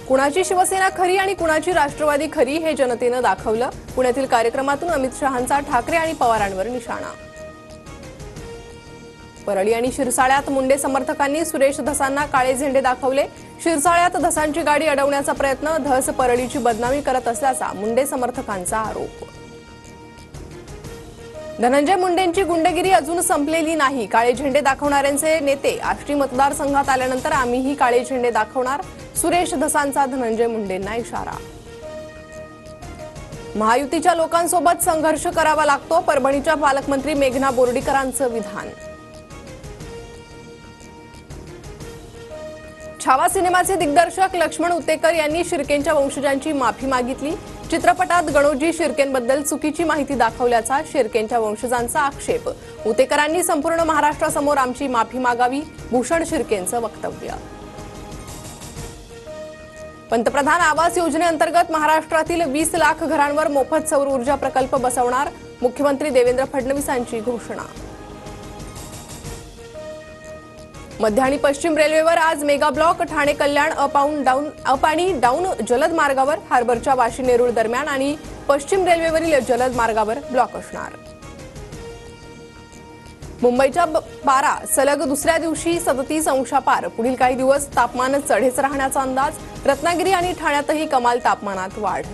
कुणाची शिवसेना खरी आणि कुणाची राष्ट्रवादी खरी हे जनतेने दाखवलं। पुण्यातील कार्यक्रमातून अमित शहांचा ठाकरे आणि पवारांवर निशाणा। परळी आणि शिरसाळ्यात मुंडे समर्थकांनी सुरेश धसांना काळे झेंडे दाखवले। शिरसाळ्यात धसांची गाडी अडवण्याचा प्रयत्न, धस परळीची बदनामी करत असल्याचा मुंडे समर्थकांचा आरोप। धनंजय मुंडेंची गुंडगिरी अजून संपलेली नाही। काळे झेंडे दाखवणाऱ्यांचे नेते आष्टी मतदारसंघात आल्यानंतर आम्हीही काळे झेंडे दाखवणार, सुरेश धसांचा धनंजय मुंडेंना इशारा। महायुतीच्या लोकांसोबत संघर्ष करावा लागतो, परभणीच्या पालकमंत्री मेघना बोर्डीकरांचं विधान। छावा सिनेमाचे दिग्दर्शक लक्ष्मण उतेकर यांनी शिर्केंच्या वंशजांची माफी मागितली। चित्रपटात गणोजी शिर्केंबद्दल चुकीची माहिती दाखवल्याचा शिर्केंच्या वंशजांचा आक्षेप। उतेकरांनी संपूर्ण महाराष्ट्रासमोर आमची माफी मागावी, भूषण शिर्केंचं वक्तव्य। पंतप्रधान आवास योजनेअंतर्गत महाराष्ट्रातील 20 लाख घरांवर मोफत सौर ऊर्जा प्रकल्प बसवणार, मुख्यमंत्री देवेंद्र फडणवीसांची घोषणा। मध्य आणि पश्चिम रेल्वेवर आज mega block, Thane Kalyan up आणि डाऊन जलद मार्गावर, हार्बरच्या वाशी नेरूळ दरम्यान आणि पश्चिम रेल्वेवरील जलद मार्गावर ब्लॉक असणार। मुंबईच्या पारा सलग दुसऱ्या दिवशी 37 अंशापार, पुढील काही दिवस तापमान चढेच राहण्याचा अंदाज। रत्नागिरी आणि ठाण्यातही कमाल तापमानात वाढ।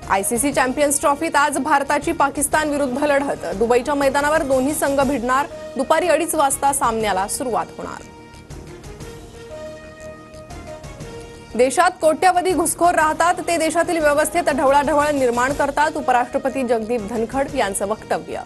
आयसीसी चॅम्पियन्स ट्रॉफीत आज भारताची पाकिस्तान विरुद्ध लढत। दुबईच्या मैदानावर दोन्ही संघ भिडणार, दुपारी 2:30 वाजता सामन्याला सुरुवात होणार। देशात कोट्यवधी घुसखोर राहतात, ते देशातील व्यवस्थेत ढवळाढवळ निर्माण करतात, उपराष्ट्रपती जगदीप धनखड यांचं वक्तव्य।